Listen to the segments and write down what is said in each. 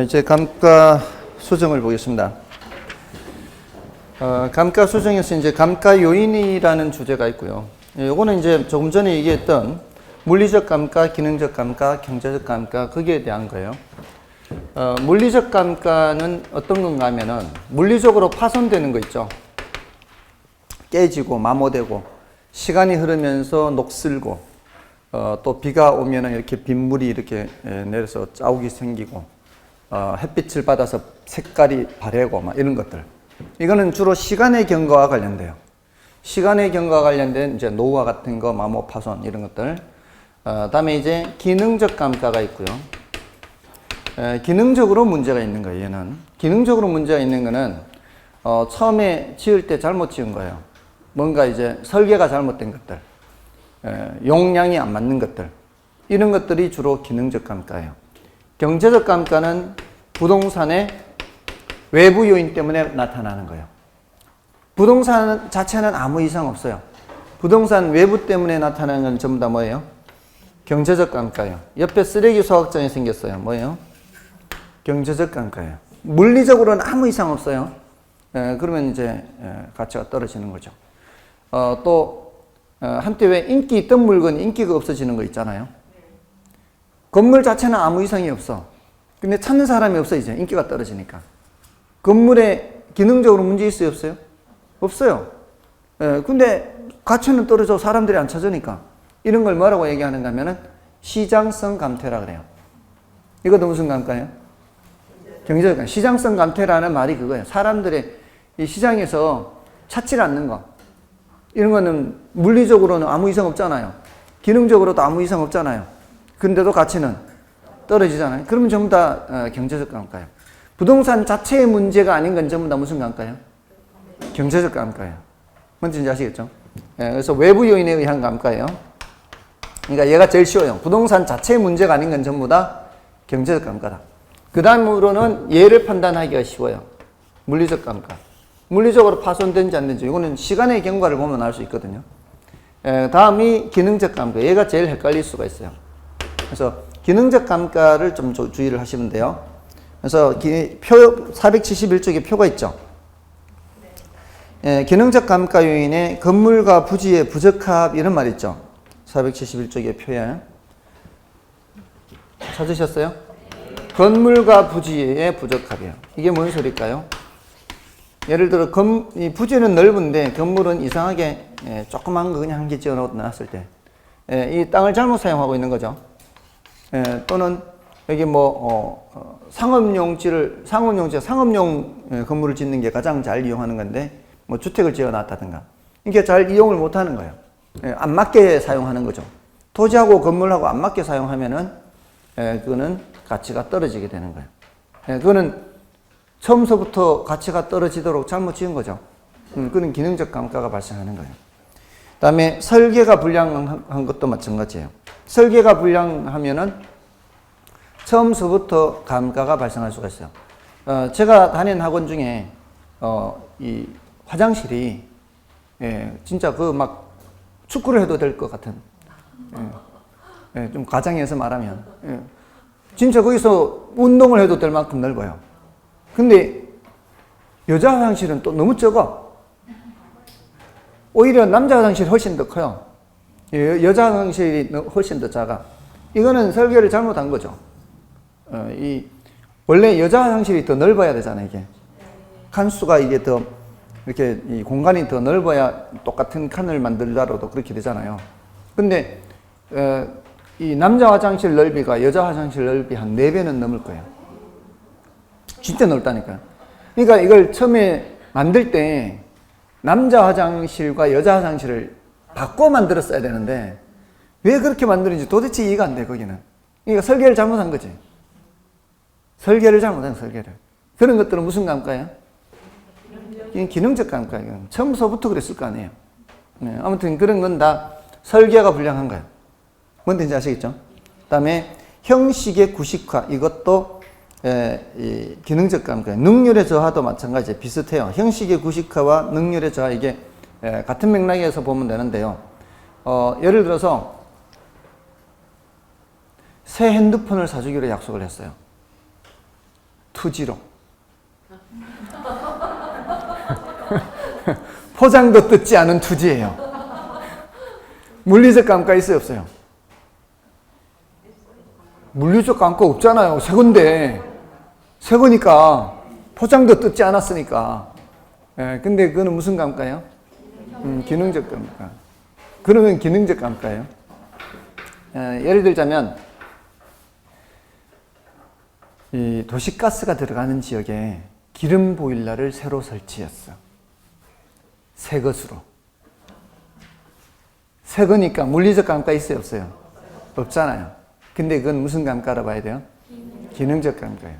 이제 감가 수정을 보겠습니다. 감가 수정에서 이제 감가 요인이라는 주제가 있고요. 요거는 이제 조금 전에 얘기했던 물리적 감가, 기능적 감가, 경제적 감가, 거기에 대한 거예요. 물리적 감가는 어떤 건가 하면은 물리적으로 파손되는 거 있죠. 깨지고 마모되고 시간이 흐르면서 녹슬고 또 비가 오면은 이렇게 빗물이 이렇게 내려서 자욱이 생기고 햇빛을 받아서 색깔이 바래고 막 이런 것들. 이거는 주로 시간의 경과와 관련돼요. 시간의 경과와 관련된 이제 노후와 같은 거, 마모 파손 이런 것들. 다음에 이제 기능적 감가가 있고요. 기능적으로 문제가 있는 거예요. 얘는 기능적으로 문제가 있는 거는 처음에 지을 때 잘못 지은 거예요. 뭔가 이제 설계가 잘못된 것들, 용량이 안 맞는 것들, 이런 것들이 주로 기능적 감가예요. 경제적 감가는 부동산의 외부 요인 때문에 나타나는 거예요. 부동산 자체는 아무 이상 없어요. 부동산 외부 때문에 나타나는 건 전부 다 뭐예요? 경제적 감가예요. 옆에 쓰레기 소각장이 생겼어요. 뭐예요? 경제적 감가예요. 물리적으로는 아무 이상 없어요. 그러면 이제 가치가 떨어지는 거죠. 또 한때 왜 인기 있던 물건 인기가 없어지는 거 있잖아요. 건물 자체는 아무 이상이 없어. 근데 찾는 사람이 없어. 이제 인기가 떨어지니까. 건물에 기능적으로 문제 있어요? 없어요? 없어요. 근데 가치는 떨어져. 사람들이 안 찾으니까. 이런 걸 뭐라고 얘기하는가 하면은 시장성 감퇴라 그래요. 이것도 무슨 감가예요? 경제적 감가. 시장성 감퇴라는 말이 그거예요. 사람들의 이 시장에서 찾지 않는 거. 이런 거는 물리적으로는 아무 이상 없잖아요. 기능적으로도 아무 이상 없잖아요. 근데도 가치는 떨어지잖아요. 그러면 전부 다 경제적 감가예요. 부동산 자체의 문제가 아닌 건 전부 다 무슨 감가예요? 경제적 감가예요. 뭔지 아시겠죠? 그래서 외부 요인에 의한 감가예요. 그러니까 얘가 제일 쉬워요. 부동산 자체의 문제가 아닌 건 전부 다 경제적 감가다. 그 다음으로는 얘를 판단하기가 쉬워요. 물리적 감가. 물리적으로 파손된지 안 된지. 이거는 시간의 경과를 보면 알 수 있거든요. 다음이 기능적 감가. 얘가 제일 헷갈릴 수가 있어요. 그래서 기능적 감가를 좀 주의를 하시면 돼요. 그래서 471쪽에 표가 있죠. 기능적 감가 요인에 건물과 부지의 부적합 이런 말 있죠. 471쪽의 표에. 찾으셨어요? 건물과 부지의 부적합이에요. 이게 뭔 소리일까요? 예를 들어 이 부지는 넓은데 건물은 이상하게 조그만 거 그냥 한 개 지어 놨을 때 이 땅을 잘못 사용하고 있는 거죠. 또는 여기 뭐 상업용 건물을 짓는 게 가장 잘 이용하는 건데 뭐 주택을 지어 놨다든가 이게 잘 이용을 못 하는 거예요. 안 맞게 사용하는 거죠. 토지하고 건물하고 안 맞게 사용하면은 그거는 가치가 떨어지게 되는 거예요. 그거는 처음서부터 가치가 떨어지도록 잘못 지은 거죠. 그건 기능적 감가가 발생하는 거예요. 그 다음에 설계가 불량한 것도 마찬가지예요. 설계가 불량하면은 처음서부터 감가가 발생할 수가 있어요. 제가 다닌 학원 중에 이 화장실이 진짜 그 막 축구를 해도 될 것 같은 좀 과장해서 말하면 진짜 거기서 운동을 해도 될 만큼 넓어요. 근데 여자 화장실은 또 너무 적어. 오히려 남자 화장실이 훨씬 더 커요. 여자 화장실이 훨씬 더 작아. 이거는 설계를 잘못한 거죠. 원래 여자 화장실이 더 넓어야 되잖아요, 이게. 칸수가 이게 더, 이렇게 이 공간이 더 넓어야 똑같은 칸을 만들더라도 그렇게 되잖아요. 근데, 이 남자 화장실 넓이가 여자 화장실 넓이 한 4배는 넘을 거예요. 진짜 넓다니까요. 그러니까 이걸 처음에 만들 때 남자 화장실과 여자 화장실을 바꿔 만들었어야 되는데 왜 그렇게 만드는지 도대체 이해가 안 돼, 거기는. 그러니까 설계를 잘못한 거지. 설계를 잘못한 설계를. 그런 것들은 무슨 감가예요? 기능적 감가예요. 처음서부터 그랬을 거 아니에요. 아무튼 그런 건 다 설계가 불량한 거예요. 뭔지 아시겠죠? 그 다음에 형식의 구식화. 이것도 이 기능적 감가. 능률의 저하도 마찬가지예요. 비슷해요. 형식의 구식화와 능률의 저하 이게 같은 맥락에서 보면 되는데요. 예를 들어서 새 핸드폰을 사주기로 약속을 했어요. 투지로. 포장도 뜯지 않은 투지예요. 물리적 감가 있어요, 없어요? 물리적 감가 없잖아요. 새 건데. 새 거니까 포장도 뜯지 않았으니까. 예, 근데 그거는 무슨 감가예요? 기능적 감가. 그러면 기능적 감가예요. 예를 들자면 이 도시가스가 들어가는 지역에 기름 보일러를 새로 설치했어. 새 것으로. 새 거니까 물리적 감가 있어요, 없어요? 없잖아요. 근데 그건 무슨 감가라 봐야 돼요? 기능적 감가예요.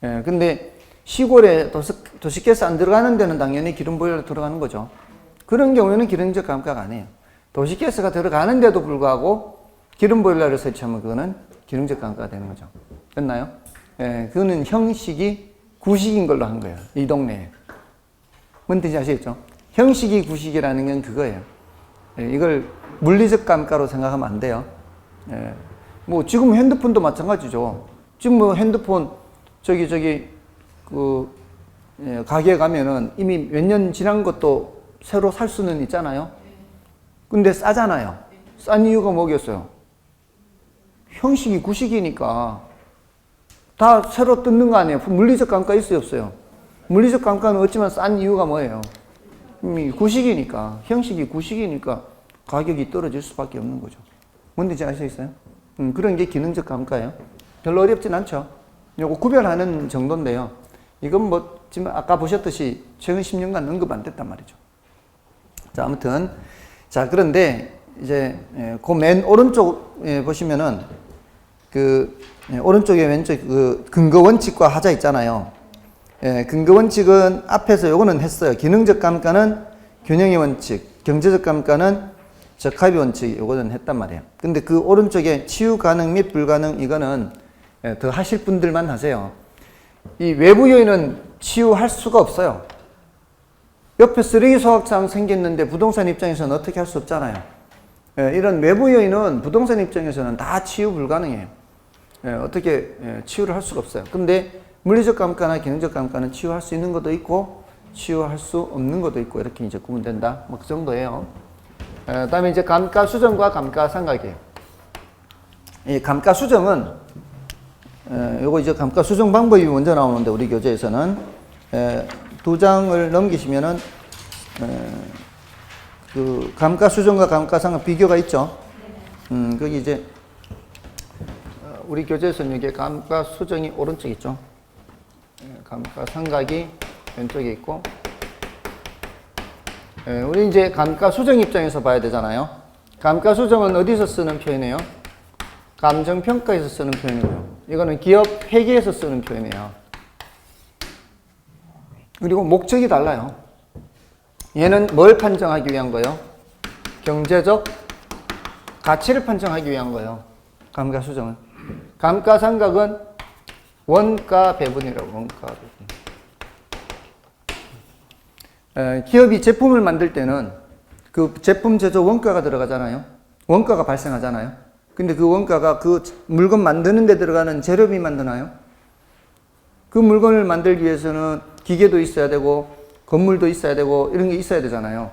예, 근데 시골에 도시가스 안 들어가는 데는 당연히 기름 보일러 들어가는 거죠. 그런 경우에는 기능적 감가가 아니에요. 도시가스가 들어가는데도 불구하고 기름 보일러를 설치하면 그거는 기능적 감가가 되는 거죠. 됐나요? 예, 그거는 형식이 구식인 걸로 한 거예요. 이 동네에. 뭔 뜻인지 아시겠죠? 형식이 구식이라는 건 그거예요. 예, 이걸 물리적 감가로 생각하면 안 돼요. 예, 뭐 지금 핸드폰도 마찬가지죠. 지금 뭐 핸드폰 가게에 가면은 이미 몇 년 지난 것도 새로 살 수는 있잖아요. 근데 싸잖아요. 싼 이유가 뭐겠어요? 형식이 구식이니까 다 새로 뜯는 거 아니에요. 물리적 감가 있어요, 없어요? 물리적 감가는 없지만 싼 이유가 뭐예요? 구식이니까, 형식이 구식이니까 가격이 떨어질 수밖에 없는 거죠. 뭔지 아시겠어요? 그런 게 기능적 감가예요. 별로 어렵진 않죠. 요거 구별하는 정도인데요. 이건 뭐 지금 아까 보셨듯이 최근 10년간 언급 안 됐단 말이죠. 자, 아무튼 자, 그런데 이제 그 맨 오른쪽에 보시면은 오른쪽에 왼쪽 근거 원칙과 하자 있잖아요. 근거 원칙은 앞에서 요거는 했어요. 기능적 감가는 균형의 원칙, 경제적 감가는 적합의 원칙, 요거는 했단 말이에요. 근데 그 오른쪽에 치유 가능 및 불가능 이거는 더 하실 분들만 하세요. 이 외부 요인은 치유할 수가 없어요. 옆에 쓰레기 소각장 생겼는데 부동산 입장에서는 어떻게 할 수 없잖아요. 이런 외부 요인은 부동산 입장에서는 다 치유 불가능해요. 어떻게 치유를 할 수가 없어요. 근데 물리적 감가나 기능적 감가는 치유할 수 있는 것도 있고 치유할 수 없는 것도 있고 이렇게 이제 구분된다. 뭐 그 정도예요. 그다음에 이제 감가수정과 감가상각이에요. 이 감가수정은 요거 이제 감가수정 방법이 먼저 나오는데 우리 교재에서는 두 장을 넘기시면은 그 감가수정과 감가상각 비교가 있죠. 거기 이제 우리 교재에서는 여기 감가수정이 오른쪽에 있죠. 감가상각이 왼쪽에 있고, 우리 이제 감가수정 입장에서 봐야 되잖아요. 감가수정은 어디서 쓰는 표현이에요? 감정평가에서 쓰는 표현이고요. 이거는 기업 회계에서 쓰는 표현이에요. 그리고 목적이 달라요. 얘는 뭘 판정하기 위한 거예요? 경제적 가치를 판정하기 위한 거예요. 감가수정은. 감가상각은 원가 배분이라고, 원가 배분. 기업이 제품을 만들 때는 그 제품 제조 원가가 들어가잖아요. 원가가 발생하잖아요. 근데 그 원가가 그 물건 만드는 데 들어가는 재료비만 드나요? 그 물건을 만들기 위해서는 기계도 있어야 되고 건물도 있어야 되고 이런 게 있어야 되잖아요.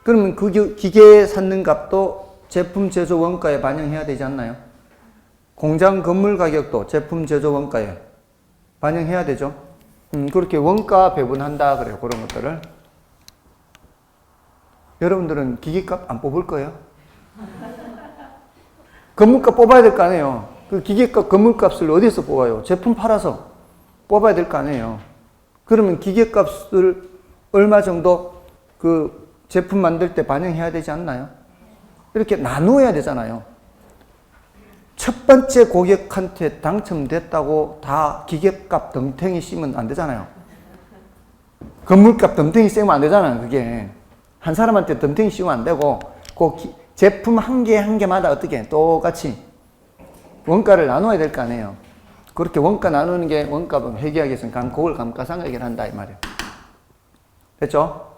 그러면 그 기계 샀는 값도 제품 제조 원가에 반영해야 되지 않나요? 공장 건물 가격도 제품 제조 원가에 반영해야 되죠. 그렇게 원가 배분한다 그래요. 그런 것들을. 여러분들은 기계값 안 뽑을 거예요? 건물값 뽑아야 될 거 아니에요. 그 기계값, 건물값을 어디서 뽑아요? 제품 팔아서 뽑아야 될 거 아니에요. 그러면 기계값을 얼마 정도 그 제품 만들 때 반영해야 되지 않나요? 이렇게 나누어야 되잖아요. 첫 번째 고객한테 당첨됐다고 다 기계값 덤탱이 씌면 안 되잖아요. 건물값 덤탱이 씌우면 안 되잖아요. 그게 한 사람한테 덤탱이 씌우면 안 되고 그 제품 한 개 한 개마다 어떻게 똑같이 원가를 나눠야 될 거 아니에요. 그렇게 원가 나누는 게 원가 회계학에서는 그걸 감가상각이라 한다 이 말이에요. 됐죠?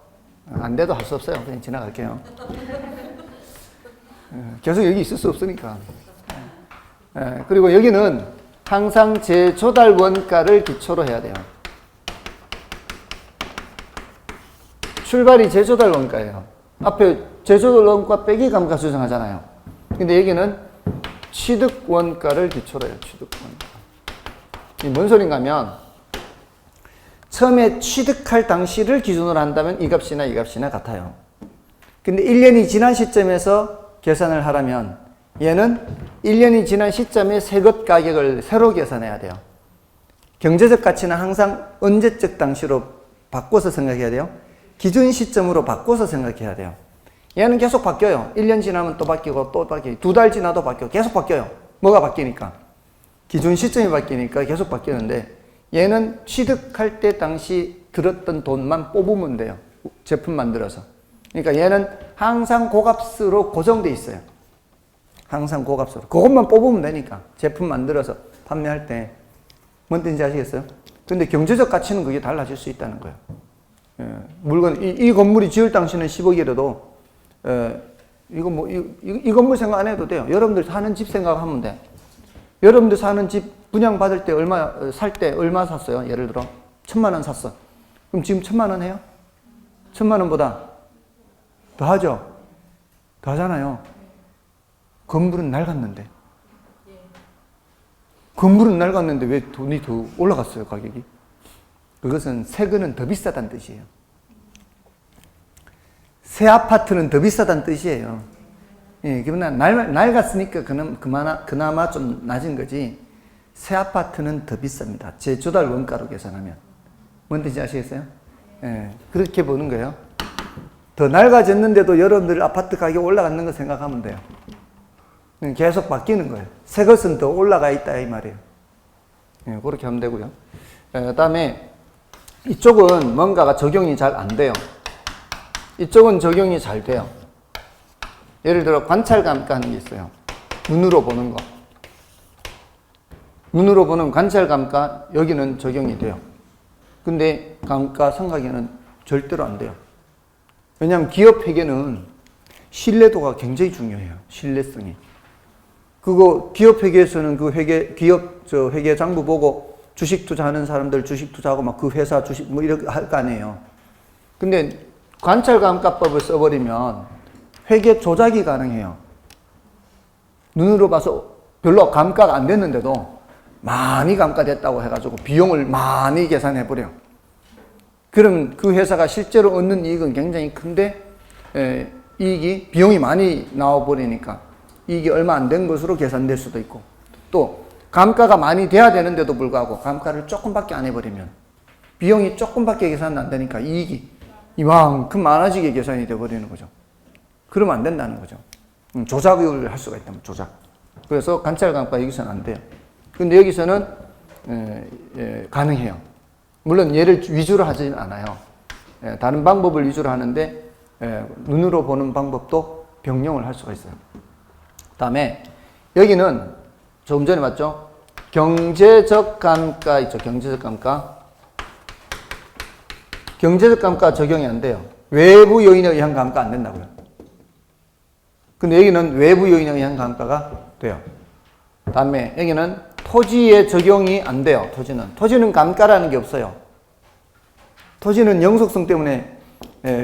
안 돼도 할 수 없어요. 그냥 지나갈게요. 계속 여기 있을 수 없으니까. 그리고 여기는 항상 재조달 원가를 기초로 해야 돼요. 출발이 재조달 원가예요. 앞에 재조달 원가 빼기 감가수정 하잖아요. 근데 여기는 취득 원가를 기초로 해요. 취득 원가. 이게 뭔 소린가 하면 처음에 취득할 당시를 기준으로 한다면 이 값이나 이 값이나 같아요. 근데 1년이 지난 시점에서 계산을 하려면 얘는 1년이 지난 시점에 새 것 가격을 새로 계산해야 돼요. 경제적 가치는 항상 언제적 당시로 바꿔서 생각해야 돼요. 기준 시점으로 바꿔서 생각해야 돼요. 얘는 계속 바뀌어요. 1년 지나면 또 바뀌고 또 바뀌고 2달 지나도 바뀌고 계속 바뀌어요. 뭐가 바뀌니까? 기준 시점이 바뀌니까 계속 바뀌는데 얘는 취득할 때 당시 들었던 돈만 뽑으면 돼요. 제품 만들어서. 그러니까 얘는 항상 고값으로 고정돼 있어요. 항상 고값으로. 그것만 뽑으면 되니까. 제품 만들어서 판매할 때. 뭔 뜻인지 아시겠어요? 근데 경제적 가치는 그게 달라질 수 있다는 거예요. 물건, 이 건물이 지을 당시는 10억이라도, 이 건물 생각 안 해도 돼요. 여러분들 사는 집 생각하면 돼. 여러분들 사는 집 분양받을 때 살 때 얼마 샀어요? 예를 들어, 1,000만 원 샀어. 그럼 지금 1,000만 원 해요? 1,000만 원보다 더 하죠? 더 하잖아요. 건물은 낡았는데. 건물은 낡았는데 왜 돈이 더 올라갔어요, 가격이? 그것은 새 거는 더 비싸다는 뜻이에요. 새 아파트는 더 비싸다는 뜻이에요. 예, 그러나 낡았으니까 그나마 좀 낮은 거지. 새 아파트는 더 비쌉니다. 재조달 원가로 계산하면. 뭔 뜻인지 아시겠어요? 예, 그렇게 보는 거예요. 더 낡아졌는데도 여러분들 아파트 가격 올라가는 거 생각하면 돼요. 계속 바뀌는 거예요. 새 것은 더 올라가 있다 이 말이에요. 예, 그렇게 하면 되고요. 그 다음에 이쪽은 뭔가가 적용이 잘 안 돼요. 이쪽은 적용이 잘 돼요. 예를 들어 관찰감가 하는 게 있어요. 눈으로 보는 거. 눈으로 보는 관찰감가 여기는 적용이 돼요. 근데 감가상각에는 절대로 안 돼요. 왜냐하면 기업 회계는 신뢰도가 굉장히 중요해요. 신뢰성이. 그거 기업 회계에서는 그 기업 회계 장부 보고 주식 투자하는 사람들 주식 투자하고 막 그 회사 주식 뭐 이렇게 할 거 아니에요. 근데 관찰감가법을 써버리면 회계 조작이 가능해요. 눈으로 봐서 별로 감가가 안 됐는데도 많이 감가됐다고 해가지고 비용을 많이 계산해버려. 그럼 그 회사가 실제로 얻는 이익은 굉장히 큰데 비용이 많이 나와버리니까 이익이 얼마 안 된 것으로 계산될 수도 있고, 또 감가가 많이 돼야 되는데도 불구하고 감가를 조금밖에 안 해버리면 비용이 조금밖에 계산 안 되니까 이익이 이만큼 많아지게 계산이 돼버리는 거죠. 그러면 안 된다는 거죠. 조작을 할 수가 있다면 조작. 그래서 관찰감가 여기서는 안 돼요. 근데 여기서는 가능해요. 물론 얘를 위주로 하지는 않아요. 다른 방법을 위주로 하는데 눈으로 보는 방법도 병용을 할 수가 있어요. 다음에 여기는 조금 전에 봤죠? 경제적 감가 있죠. 경제적 감가. 경제적 감가 적용이 안 돼요. 외부 요인에 의한 감가 안 된다고요. 근데 여기는 외부 요인에 의한 감가가 돼요. 다음에 여기는 토지에 적용이 안 돼요. 토지는 감가라는 게 없어요. 토지는 영속성 때문에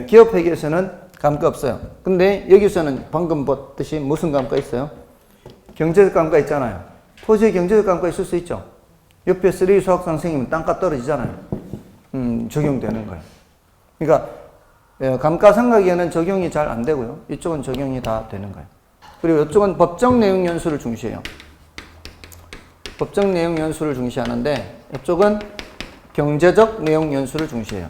기업 회계에서는 감가 없어요. 근데 여기서는 방금 봤듯이 무슨 감가 있어요? 경제적 감가 있잖아요. 토지에 경제적 감가 있을 수 있죠. 옆에 쓰레기 수확상 생기면 땅값 떨어지잖아요. 적용되는 거예요. 그러니까 감가상각에는 적용이 잘 안 되고요. 이쪽은 적용이 다 되는 거예요. 그리고 이쪽은 법정 내용 연수를 중시해요. 법정 내용 연수를 중시하는데 이쪽은 경제적 내용 연수를 중시해요.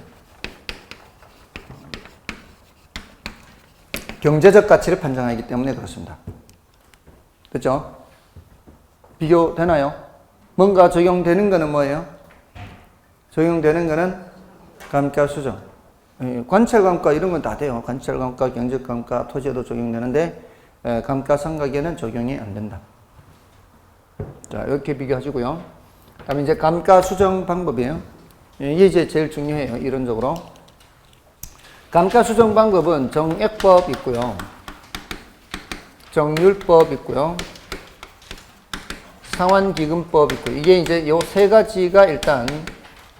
경제적 가치를 판정하기 때문에 그렇습니다. 그렇죠? 비교되나요? 뭔가 적용되는 거는 뭐예요? 적용되는 거는 감가수정. 관찰감가 이런 건 다 돼요. 관찰감가, 경제감가, 토지에도 적용되는데 감가상각에는 적용이 안 된다. 자, 이렇게 비교하시고요. 다음에 이제 감가수정 방법이에요. 이게 이제 제일 중요해요. 이론적으로. 감가수정 방법은 정액법 있고요. 정률법 있고요. 상환기금법 있고, 이게 이제 요 세 가지가 일단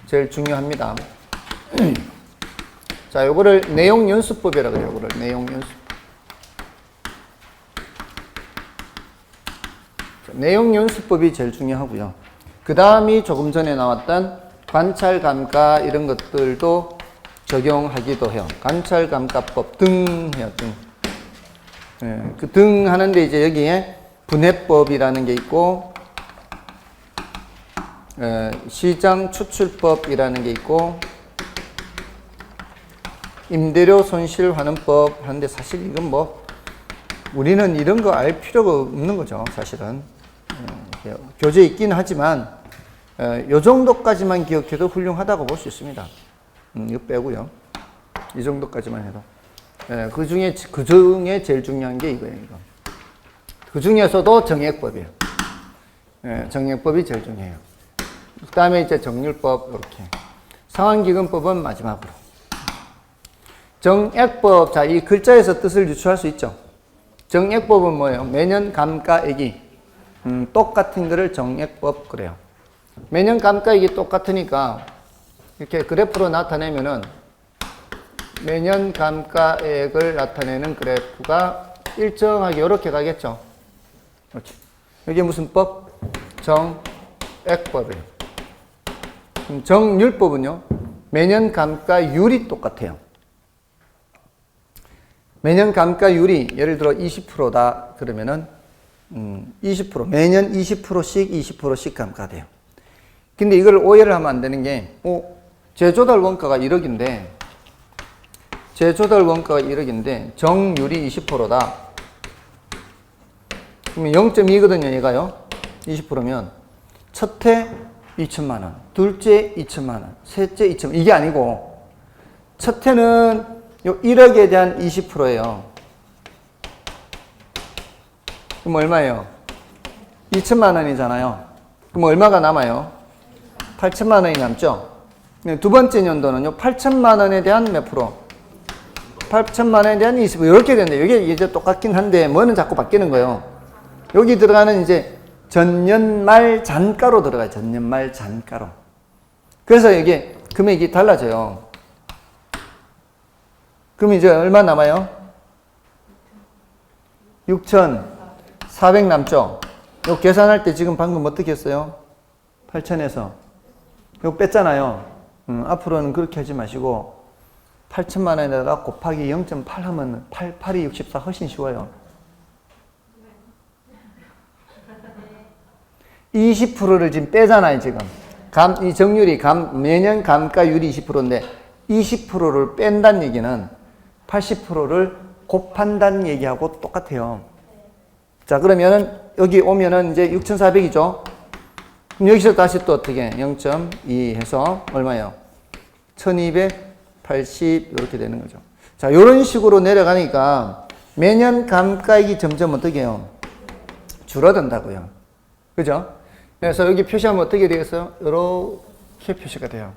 제일 중요합니다. 자, 요거를 내용연수법이라고 그래요. 요거를 내용연수법. 내용연수법이 제일 중요하고요. 그 다음이 조금 전에 나왔던 관찰감가 이런 것들도 적용하기도 해요. 관찰감가법 등 해요, 등. 예, 그 등 하는데 이제 여기에 분해법이라는 게 있고, 시장 추출법이라는 게 있고, 임대료 손실환원법 하는데 사실 이건 뭐 우리는 이런 거 알 필요가 없는 거죠, 사실은. 교재에 있긴 하지만 요 정도까지만 기억해도 훌륭하다고 볼 수 있습니다. 이거 빼고요. 이 정도까지만 해도. 그 중에 제일 중요한 게 이거예요, 이거. 그 중에서도 정액법이에요. 정액법이 제일 중요해요. 그 다음에 이제 정률법, 이렇게. 상환기금법은 마지막으로. 정액법, 자, 이 글자에서 뜻을 유추할 수 있죠. 정액법은 뭐예요? 매년 감가액이 똑같은 거를 정액법 그래요. 매년 감가액이 똑같으니까 이렇게 그래프로 나타내면은 매년 감가액을 나타내는 그래프가 일정하게 이렇게 가겠죠. 그렇지. 이게 무슨 법? 정액법이에요. 정률법은요, 매년 감가율이 똑같아요. 매년 감가율이 예를 들어 20%다 그러면은 20% 매년 20%씩 20%씩 감가돼요. 근데 이걸 오해를 하면 안 되는 게, 재조달 원가가 1억인데 정률이 20%다. 그러면 0.2거든요, 얘가요. 20%면 첫 해 2천만 원, 둘째 2천만 원, 셋째 2천만 원. 이게 아니고 첫 해는 요 1억에 대한 20%예요. 그럼 얼마예요? 2천만 원이잖아요. 그럼 얼마가 남아요? 8천만 원이 남죠? 두 번째 연도는요, 8천만 원에 대한 몇 프로? 8천만 원에 대한 20%. 이렇게 되는데, 이게 이제 똑같긴 한데, 뭐는 자꾸 바뀌는 거예요. 여기 들어가는 이제 전년말 잔가로 들어가요. 전년말 잔가로. 그래서 이게 금액이 달라져요. 그럼 이제 얼마 남아요? 6,400 남죠? 요 계산할 때 지금 방금 어떻게 했어요? 8,000에서. 이거 뺐잖아요. 앞으로는 그렇게 하지 마시고 8천만 원에다가 곱하기 0.8 하면 8, 8이 64 훨씬 쉬워요. 20%를 지금 빼잖아요, 지금. 이 정률이 매년 감가율이 20%인데 20%를 뺀다는 얘기는 80%를 곱한다는 얘기하고 똑같아요. 자, 그러면은 여기 오면은 이제 6,400이죠. 그럼 여기서 다시 또 어떻게 0.2 해서 얼마예요? 1280 이렇게 되는 거죠. 자, 이런 식으로 내려가니까 매년 감가액이 점점 어떻게 해요? 줄어든다고요. 그죠? 그래서 여기 표시하면 어떻게 되겠어요? 이렇게 표시가 돼요.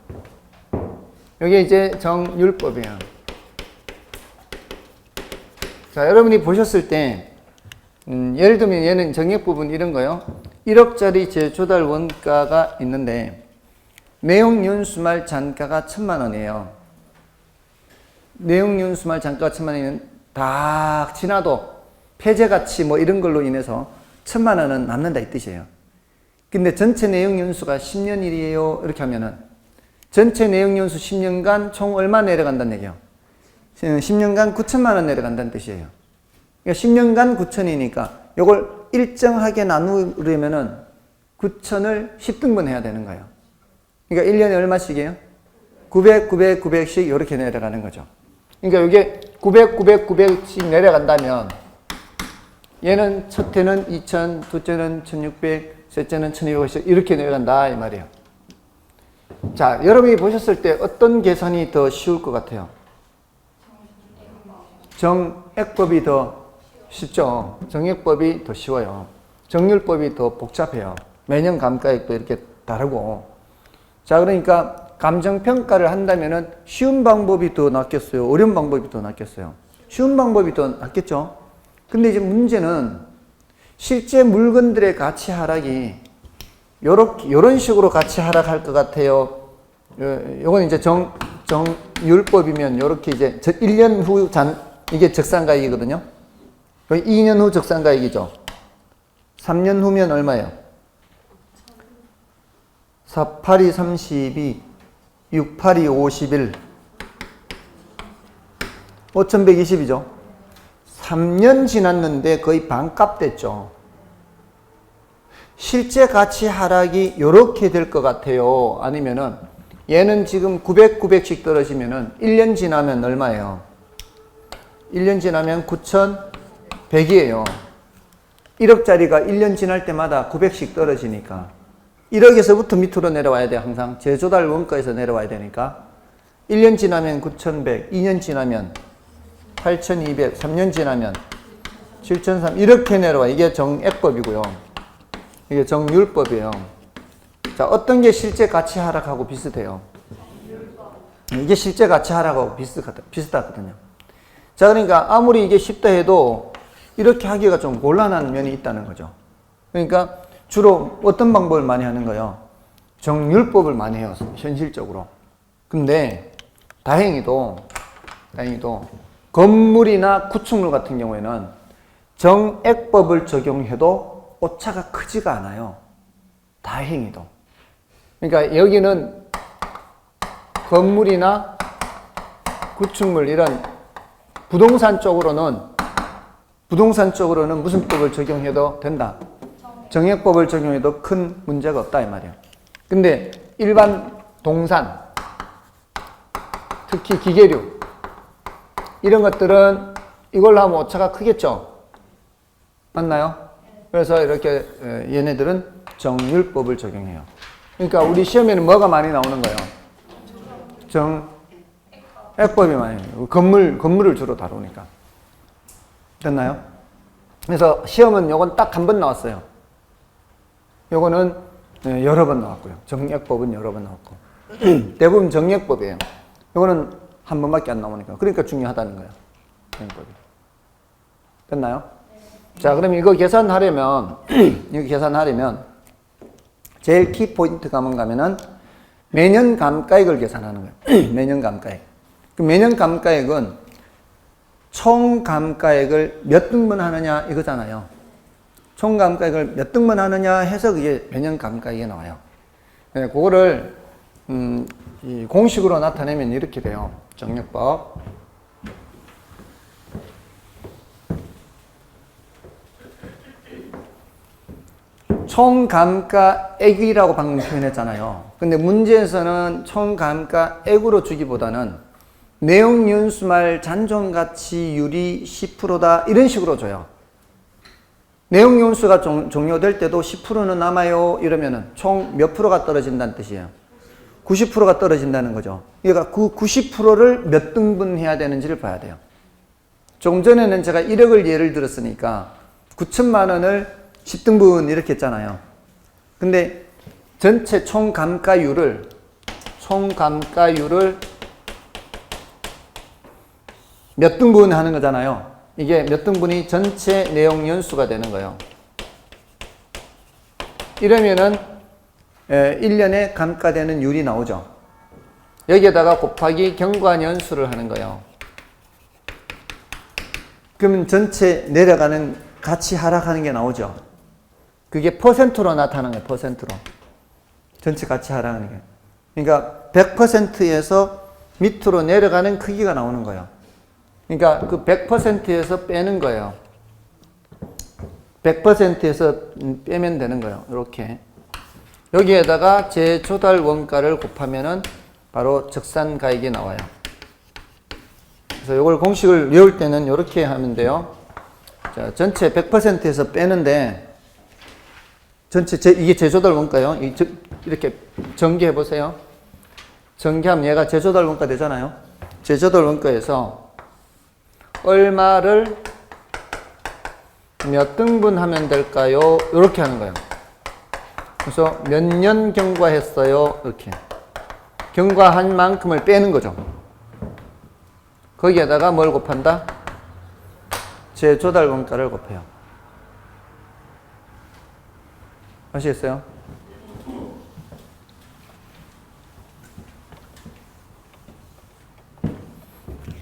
여기 이제 정률법이에요. 자, 여러분이 보셨을 때 예를 들면 얘는 정액 부분 이런 거요. 1억짜리 재조달 원가가 있는데 내용 연수말 잔가가 1,000만 원이에요. 내용 연수말 잔가가 1,000만 원이면 다 지나도 폐재가치 뭐 이런 걸로 인해서 1,000만 원은 남는다 이 뜻이에요. 근데 전체 내용 연수가 10년이에요. 이렇게 하면은 전체 내용 연수 10년간 총 얼마 내려간다는 얘기예요. 10년간 9천만 원 내려간다는 뜻이에요. 그러니까 10년간 9천이니까 이걸 일정하게 나누려면은 9천을 10등분 해야 되는 거예요. 그러니까 1년에 얼마씩이에요? 900, 900, 900씩 이렇게 내려가는 거죠. 그러니까 이게 900, 900, 900씩 내려간다면 얘는 첫 해는 2천, 둘째는 1600, 셋째는 1250 이렇게 내려간다 이 말이에요. 자, 여러분이 보셨을 때 어떤 계산이 더 쉬울 것 같아요? 정액법이 더 쉽죠. 정액법이 더 쉬워요. 정률법이 더 복잡해요. 매년 감가액도 이렇게 다르고. 자, 그러니까 감정평가를 한다면은 쉬운 방법이 더 낫겠어요? 어려운 방법이 더 낫겠어요? 쉬운 방법이 더 낫겠죠? 근데 이제 문제는 실제 물건들의 가치 하락이 요런 식으로 같이 하락할 것 같아요. 요건 이제 정율법이면 요렇게 이제 1년 후 이게 적산가액이거든요. 2년 후 적산가액이죠. 3년 후면 얼마예요? 4, 8이 32, 6, 8이 51, 5120이죠. 3년 지났는데 거의 반값 됐죠. 실제 가치 하락이 이렇게 될 것 같아요. 아니면은 얘는 지금 900, 900씩 떨어지면은 1년 지나면 얼마예요? 1년 지나면 9,100이에요. 1억짜리가 1년 지날 때마다 900씩 떨어지니까 1억에서부터 밑으로 내려와야 돼요. 항상 제조달 원가에서 내려와야 되니까 1년 지나면 9,100, 2년 지나면 8,200, 3년 지나면 7,300 이렇게 내려와. 이게 정액법이고요. 이게 정율법이에요. 자, 어떤 게 실제 가치 하락하고 비슷해요? 이게 실제 가치 하락하고 비슷하거든요. 자, 그러니까 아무리 이게 쉽다 해도 이렇게 하기가 좀 곤란한 면이 있다는 거죠. 그러니까 주로 어떤 방법을 많이 하는 거예요? 정율법을 많이 해요. 현실적으로. 근데 다행히도 건물이나 구축물 같은 경우에는 정액법을 적용해도 오차가 크지가 않아요. 다행히도. 그러니까 여기는 건물이나 구축물 이런 부동산 쪽으로는 무슨 법을 적용해도 된다. 정액법을 적용해도 큰 문제가 없다 이 말이에요. 근데 일반 동산, 특히 기계류 이런 것들은 이걸로 하면 오차가 크겠죠. 맞나요? 그래서 이렇게 얘네들은 정율법을 적용해요. 그러니까 우리 시험에는 뭐가 많이 나오는 거예요? 정액법이 많이 나와요. 건물을 주로 다루니까. 됐나요? 그래서 시험은 요건 딱 한 번 나왔어요. 요거는 여러 번 나왔고요. 정액법은 여러 번 나왔고. 대부분 정액법이에요. 요거는 한 번밖에 안 나오니까. 그러니까 중요하다는 거예요. 정액법이. 됐나요? 자, 그럼 이거 계산하려면 제일 키 포인트가 뭔가 하면은 매년 감가액을 계산하는 거예요. 매년 감가액. 그 매년 감가액은 총 감가액을 몇 등분 하느냐 이거잖아요. 총 감가액을 몇 등분 하느냐 해서 그게 매년 감가액이 나와요. 네, 그거를 이 공식으로 나타내면 이렇게 돼요. 정액법. 총감가액이라고 방금 표현했잖아요. 근데 문제에서는 총감가액으로 주기보다는 내용연수말 잔존가치율이 10%다 이런 식으로 줘요. 내용연수가 종료될 때도 10%는 남아요 이러면은 총 몇 프로가 떨어진다는 뜻이에요. 90%가 떨어진다는 거죠. 그러니까 그 90%를 몇 등분 해야 되는지를 봐야 돼요. 조금 전에는 제가 1억을 예를 들었으니까 9천만 원을 10등분 이렇게 했잖아요. 근데 전체 총감가율을 몇 등분 하는 거잖아요. 이게 몇 등분이 전체 내용 연수가 되는 거예요. 이러면은 1년에 감가되는 율이 나오죠. 여기에다가 곱하기 경관 연수를 하는 거예요. 그러면 전체 내려가는 같이 하락하는 게 나오죠. 그게 퍼센트로 나타나는 거예요. 퍼센트로. 전체 같이 하락하는 게. 그러니까 100%에서 밑으로 내려가는 크기가 나오는 거예요. 그러니까 그 100%에서 빼는 거예요. 100%에서 빼면 되는 거예요. 이렇게. 여기에다가 재조달 원가를 곱하면은 바로 적산가액이 나와요. 그래서 이걸 공식을 외울 때는 이렇게 하면 돼요. 자, 전체 100%에서 빼는데 이게 재조달 원가요. 이렇게 전개해 보세요. 전개하면 얘가 재조달 원가 되잖아요. 재조달 원가에서 얼마를 몇 등분 하면 될까요? 이렇게 하는 거예요. 그래서 몇 년 경과했어요. 이렇게. 경과한 만큼을 빼는 거죠. 거기에다가 뭘 곱한다? 재조달 원가를 곱해요. 아시겠어요?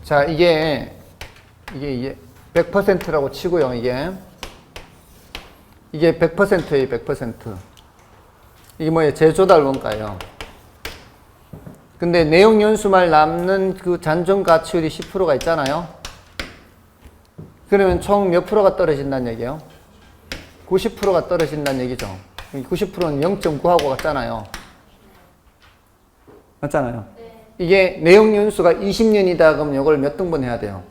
자, 이게 100%라고 치고요, 이게 100%예요, 100%. 이게 뭐예요? 재조달 원가예요. 근데 내용 연수말 남는 그 잔존 가치율이 10%가 있잖아요. 그러면 총 몇 프로가 떨어진다는 얘기예요? 90%가 떨어진다는 얘기죠. 90%는 0.9하고 같잖아요. 맞잖아요. 이게 내용 연수가 20년이다 그러면 이걸 몇 등분 해야 돼요?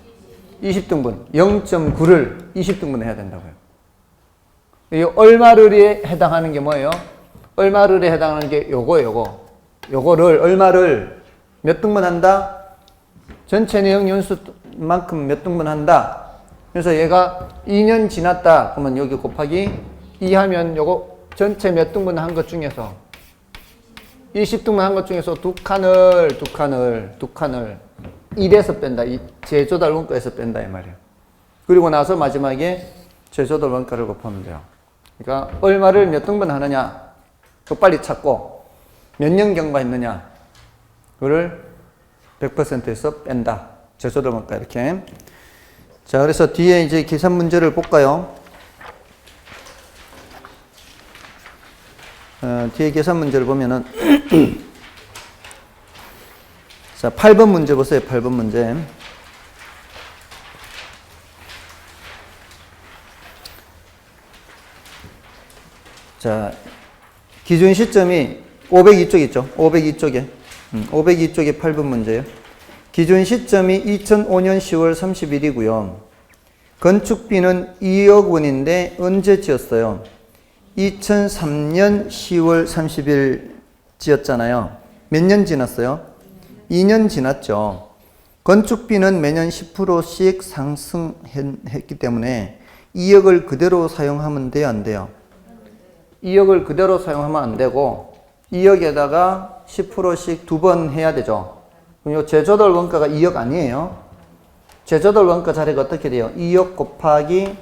20등분. 0.9를 20등분 해야 된다고요. 이 얼마를에 해당하는 게 뭐예요? 얼마를에 해당하는 게 요거를 얼마를 몇 등분 한다? 전체 내용 연수만큼 몇 등분 한다. 그래서 얘가 2년 지났다. 그러면 여기 곱하기 2 하면 요거 전체 몇 등분 한 것 중에서 20등분 한 것 중에서 두 칸을 1에서 뺀다. 이 재조달 원가에서 뺀다 이 말이에요. 그리고 나서 마지막에 재조달 원가를 곱하면 돼요. 그러니까 얼마를 몇 등분 하느냐 그거 빨리 찾고 몇 년 경과했느냐 그거를 100%에서 뺀다. 재조달 원가 이렇게. 자, 그래서 뒤에 이제 계산 문제를 볼까요? 뒤에 계산 문제를 보면은 자, 8번 문제 보세요. 8번 문제. 자, 기준 시점이 502쪽 있죠? 502쪽에. 502쪽에 8번 문제예요. 기준 시점이 2005년 10월 30일이고요. 건축비는 2억 원인데 언제 지었어요? 2003년 10월 30일 지었잖아요. 몇 년 지났어요? 2년 지났죠. 건축비는 매년 10%씩 상승했기 때문에 2억을 그대로 사용하면 돼요, 안 돼요? 2억을 그대로 사용하면 안 되고 2억에다가 10%씩 두 번 해야 되죠. 그럼 요 재조달 원가가 2억 아니에요? 재조달 원가 자리가 어떻게 돼요? 2억 곱하기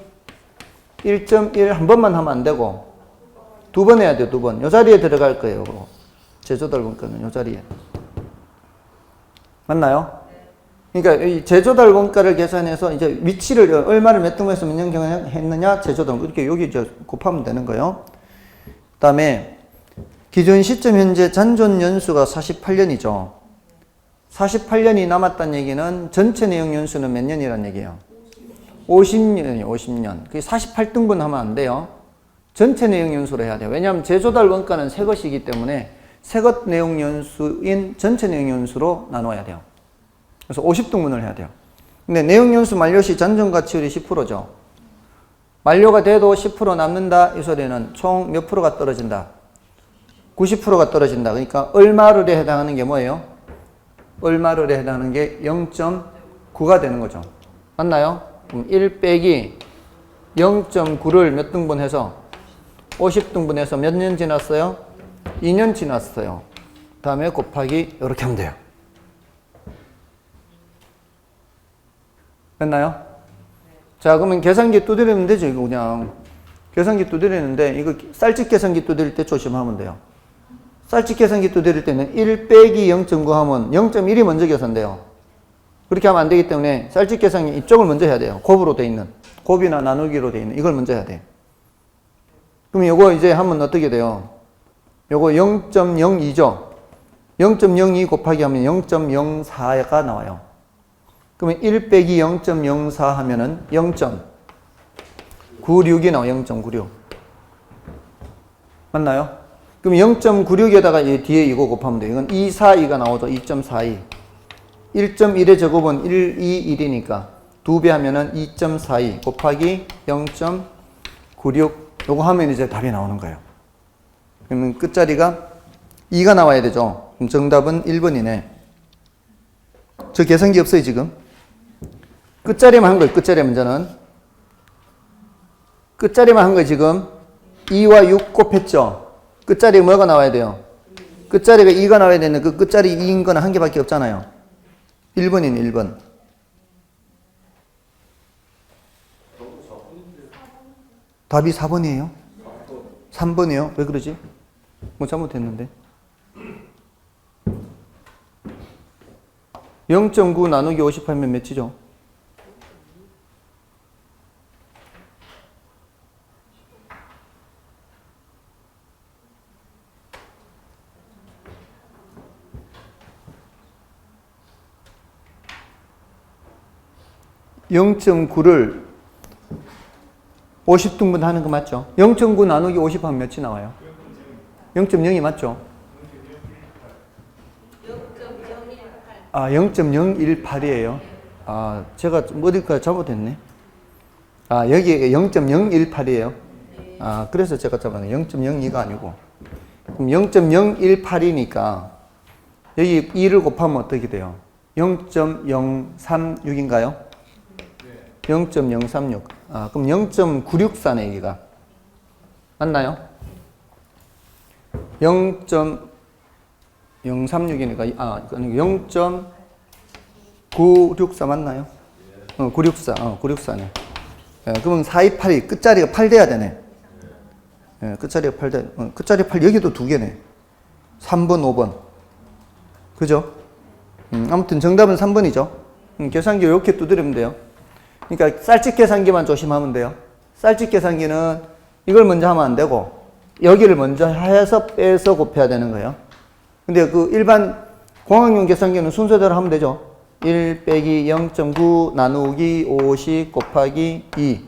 1.1 한 번만 하면 안 되고 두 번 해야 돼요, 두 번. 요 자리에 들어갈 거예요. 재조달 원가는 요 자리에. 맞나요? 그러니까 이 재조달 원가를 계산해서 이제 위치를 얼마를 몇 등분해서 몇 년 경과했느냐 재조달 이렇게 여기 이제 곱하면 되는 거예요. 그다음에 기준 시점 현재 잔존 연수가 48년이죠. 48년이 남았다는 얘기는 전체 내용 연수는 몇 년이란 얘기예요? 50년이에요, 50년. 그게 48등분 하면 안 돼요. 전체 내용 연수로 해야 돼요. 왜냐하면 재조달 원가는 새 것이기 때문에 새 것 내용 연수인 전체 내용 연수로 나눠야 돼요. 그래서 50등분을 해야 돼요. 근데 내용 연수 만료 시 잔존 가치율이 10%죠. 만료가 돼도 10% 남는다 이 소리는 총 몇 프로가 떨어진다? 90%가 떨어진다. 그러니까 얼마를에 해당하는 게 뭐예요? 얼마를에 해당하는 게 0.9가 되는 거죠. 맞나요? 그럼 1 빼기 0.9를 몇 등분해서 50등분해서 몇 년 지났어요? 2년 지났어요. 다음에 곱하기 이렇게 하면 돼요. 됐나요? 자, 그러면 계산기 두드리면 되죠. 이거 그냥 계산기 두드리는데 이거 쌀집 계산기 두드릴 때 조심하면 돼요. 쌀집 계산기 두드릴 때는 1 빼기 0.9 하면 0.1이 먼저 계산돼요. 그렇게 하면 안 되기 때문에 쌀집 계산기 이쪽을 먼저 해야 돼요. 곱으로 돼 있는, 곱이나 나누기로 돼 있는 이걸 먼저 해야 돼요. 그럼 요거 이제 하면 어떻게 돼요? 요거 0.02죠. 0.02 곱하기 하면 0.04가 나와요. 그러면 1 빼기 0.04 하면은 0.96이 나와요. 0.96. 맞나요? 그럼 0.96에다가 뒤에 이거 곱하면 돼요. 이건 242가 나오죠. 2.42. 1.1의 제곱은 1, 2, 1이니까 2배 하면은 2.42 곱하기 0.96 요거 하면 이제 답이 나오는 거예요. 그러면 끝자리가 2가 나와야 되죠. 그럼 정답은 1번이네. 저 계산기 없어요, 지금? 끝자리만 한 거예요, 끝자리 문제는. 끝자리만 한 거예요, 지금. 2와 6 곱했죠. 끝자리에 뭐가 나와야 돼요? 끝자리가 2가 나와야 되는데 그 끝자리 2인 거는 한 개밖에 없잖아요. 1번이네, 1번. 답이 4번이에요? 3번이에요? 왜 그러지? 뭐 잘못했는데. 0.9 나누기 50하면 몇이죠? (0.9를) 50등분 하는 거 맞죠? 0.9 나누기 50 하면 몇이 나와요? 0.0이 맞죠? 아, 0.018이에요. 아, 제가 어디가 잘못했네. 아, 여기 0.018이에요. 아, 그래서 제가 잡았네. 0.02가 아니고. 그럼 0.018이니까 여기 2를 곱하면 어떻게 돼요? 0.036인가요? 0.036. 아, 그럼 0.964네, 여기가. 맞나요? 0.036이니까, 아, 0.964 맞나요? 964, 964네. 예, 그러면 428이 끝자리가 8 돼야 되네. 예, 끝자리가 8 돼. 끝자리 8, 여기도 두 개네. 3번, 5번. 그죠? 아무튼 정답은 3번이죠. 계산기 이렇게 두드리면 돼요. 그러니까 쌀집 계산기만 조심하면 돼요. 쌀집 계산기는 이걸 먼저 하면 안 되고 여기를 먼저 해서 빼서 곱해야 되는 거예요. 근데 그 일반 공학용 계산기는 순서대로 하면 되죠. 1 빼기 0.9 나누기 50 곱하기 2.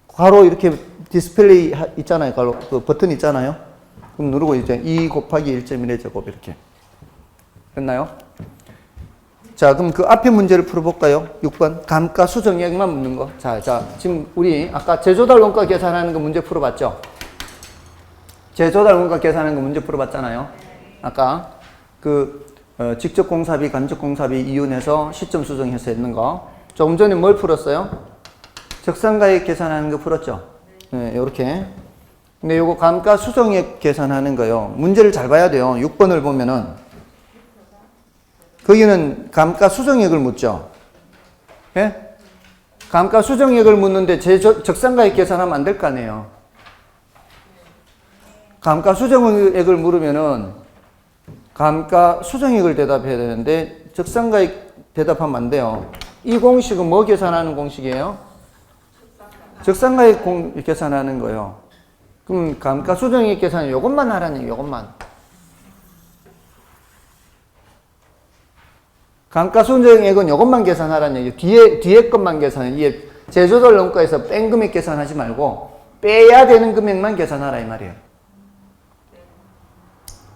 괄호 이렇게 디스플레이 있잖아요. 괄호 그 버튼 있잖아요. 그럼 누르고 이제 2 곱하기 1.1의 제곱 이렇게. 됐나요? 자, 그럼 그 앞에 문제를 풀어볼까요? 6번. 감가수정액만 묻는 거. 자, 지금 우리 아까 제조달 원가 계산하는 거 문제 풀어봤죠? 제조달 원가 계산하는 거 문제 풀어봤잖아요. 아까 직접 공사비, 간접 공사비 이윤해서 시점 수정해서 했는 거. 조금 전에 뭘 풀었어요? 적산가액 계산하는 거 풀었죠? 네, 요렇게. 근데 요거 감가수정액 계산하는 거요. 문제를 잘 봐야 돼요. 6번을 보면은. 거기는 감가수정액을 묻죠. 예? 감가수정액을 묻는데 적산가액 계산하면 안 될 거 아니에요. 감가수정액을 물으면은 감가수정액을 대답해야 되는데 적산가액 대답하면 안 돼요. 이 공식은 뭐 계산하는 공식이에요? 적산가액 계산하는 거예요. 그럼 감가수정액 계산은 이것만 하라는 얘기예요. 이것만. 감가수정액은 이것만 계산하라는 얘기예요. 뒤에 것만 계산해. 이게 제조달 원가에서 뺀 금액 계산하지 말고 빼야 되는 금액만 계산하라 이 말이에요.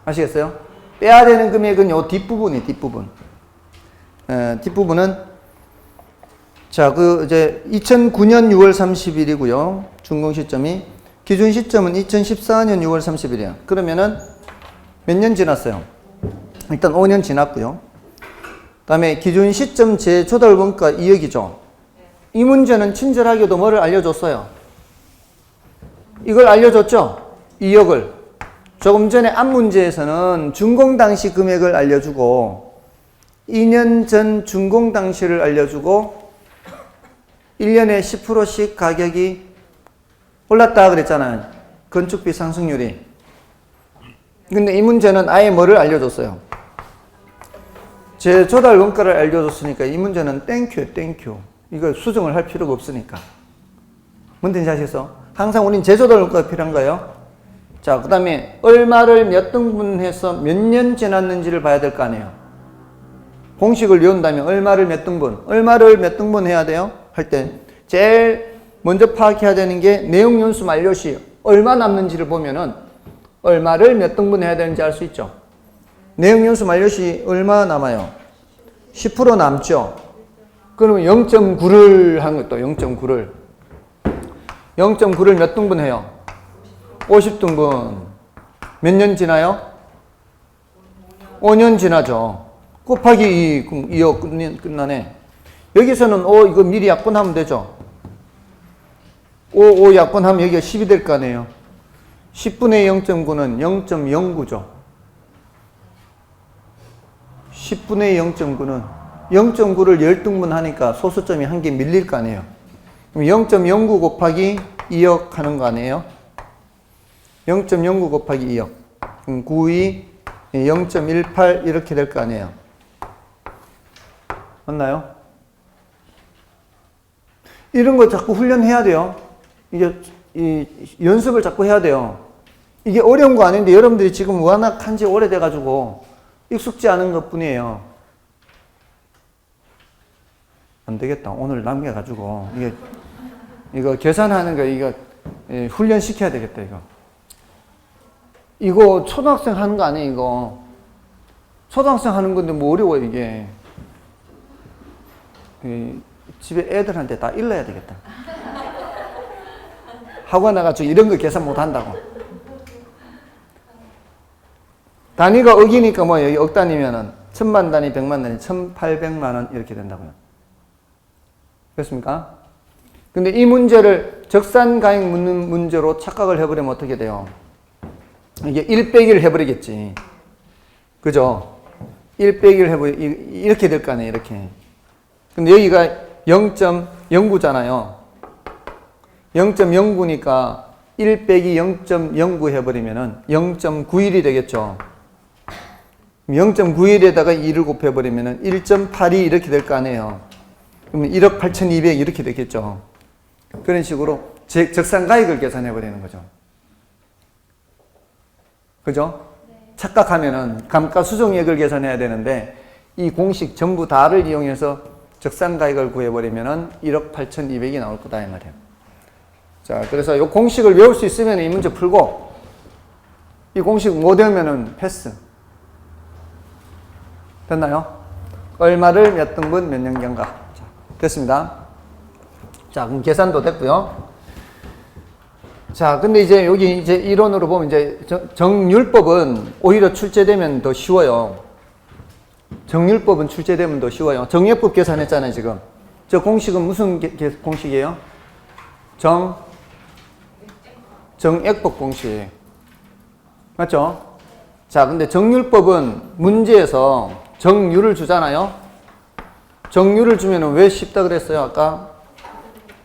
아시겠어요? 빼야 되는 금액은 요 뒷부분이 뒷부분. 뒷부분은 자, 이제 2009년 6월 30일이고요. 준공 시점이 기준 시점은 2014년 6월 30일이에요. 그러면은 몇 년 지났어요? 일단 5년 지났고요. 다음에 기준 시점 제조달 원가 2억이죠. 이 문제는 친절하게도 뭐를 알려줬어요? 이걸 알려줬죠? 2억을. 조금 전에 앞 문제에서는 준공 당시 금액을 알려주고 2년 전 준공 당시를 알려주고 1년에 10%씩 가격이 올랐다 그랬잖아요. 건축비 상승률이. 근데 이 문제는 아예 뭐를 알려줬어요? 제조달 원가를 알려줬으니까 이 문제는 땡큐예요. 땡큐. 이걸 수정을 할 필요가 없으니까. 뭔지 아시겠어? 항상 우린 제조달 원가가 필요한 거예요. 자, 그 다음에 얼마를 몇 등분해서 몇 년 지났는지를 봐야 될 거 아니에요. 공식을 외운다면 얼마를 몇 등분, 얼마를 몇 등분 해야 돼요? 할 때 제일 먼저 파악해야 되는 게 내용연수 만료시 얼마 남는지를 보면은 얼마를 몇 등분 해야 되는지 알 수 있죠. 내용연수 만료시 얼마 남아요? 10% 남죠. 그러면 0.9를 한 것도 0.9를 0.9를 몇 등분 해요? 50등분. 몇 년 지나요? 5년 지나죠. 곱하기 2, 그럼 2억 끝나네. 여기서는 이거 미리 약분하면 되죠. 5 약분하면 여기가 10이 될 거 아니에요. 10분의 0.9는 0.09죠. 10분의 0.9는 0.9를 10등분 하니까 소수점이 한 개 밀릴 거 아니에요. 그럼 0.09 곱하기 2억 하는 거 아니에요? 0.09 곱하기 2억. 그럼 92, 0.18 이렇게 될 거 아니에요. 맞나요? 이런 거 자꾸 훈련해야 돼요. 이 연습을 자꾸 해야 돼요. 이게 어려운 거 아닌데 여러분들이 지금 워낙 한지 오래돼가지고 익숙지 않은 것 뿐이에요. 안 되겠다. 오늘 남겨가지고 이거 계산하는 거 이거 훈련 시켜야 되겠다. 이거 초등학생 하는 거 아니에요. 이거 초등학생 하는 건데 뭐 어려워 이게. 집에 애들한테 다 일러야 되겠다. 학원 나가지고 이런 거 계산 못 한다고. 단위가 억이니까 뭐 여기 억 단위면은 1000만 단위, 100만 단위, 1800만 원 이렇게 된다고요. 그렇습니까? 근데 이 문제를 적산가액 묻는 문제로 착각을 해버리면 어떻게 돼요? 이게 1 빼기를 해버리겠지. 그죠? 1 빼기를 이렇게 될 거 아니에요, 이렇게. 근데 여기가 0.09잖아요. 0.09니까 1 빼기 0.09 해버리면은 0.91이 되겠죠. 0.91에다가 2를 곱해버리면은 1.82 이렇게 될 거 아니에요. 그러면 1억 8,200 이렇게 되겠죠. 그런 식으로 적산가액을 계산해버리는 거죠. 그죠? 네. 착각하면은 감가수정액을 계산해야 되는데 이 공식 전부 다를 이용해서 적산가액을 구해버리면은 1억 8,200이 나올 거다 이 말이에요. 자, 그래서 이 공식을 외울 수 있으면 이 문제 풀고 이 공식 못 외우면은 패스. 됐나요? 얼마를 몇 등분 몇 년경과. 자, 됐습니다. 자, 그럼 계산도 됐고요. 자, 근데 이제 여기 이제 이론으로 보면 이제 정률법은 오히려 출제되면 더 쉬워요. 정률법은 출제되면 더 쉬워요. 정예법 계산했잖아요, 지금. 저 공식은 무슨 공식이에요? 정액법 공식. 맞죠? 자, 근데 정률법은 문제에서 정률을 주잖아요? 정률을 주면 왜 쉽다 그랬어요, 아까?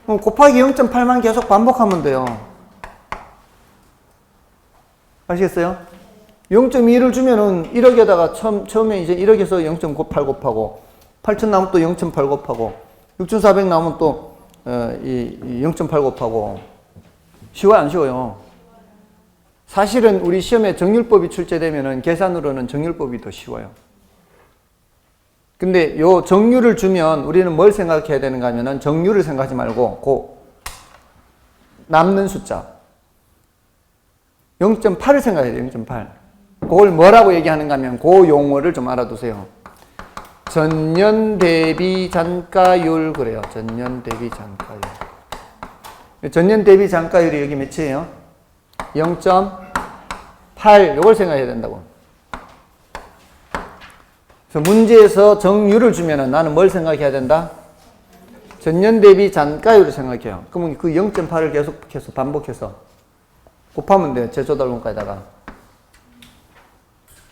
곱하기 0.8만 계속 반복하면 돼요. 아시겠어요? 0.2를 주면은 1억에다가 처음에 이제 1억에서 0.8 곱하고 8,000 나오면 또 0.8 곱하고 6,400 나오면 또 0.8 곱하고 쉬워요, 안 쉬워요? 사실은 우리 시험에 정률법이 출제되면은 계산으로는 정률법이 더 쉬워요. 근데 요 정률을 주면 우리는 뭘 생각해야 되는가 하면은 정률을 생각하지 말고 남는 숫자 0.8을 생각해야 돼요. 0.8. 그걸 뭐라고 얘기하는가 하면 그 용어를 좀 알아두세요. 전년 대비 잔가율 그래요. 전년 대비 잔가율. 전년 대비 잔가율이 여기 몇이에요? 0.8 요걸 생각해야 된다고. 그래서 문제에서 정률을 주면은 나는 뭘 생각해야 된다? 전년 대비 잔가율을 생각해요. 그러면 그 0.8을 계속해서 반복해서 곱하면 돼요. 제조달원가에다가.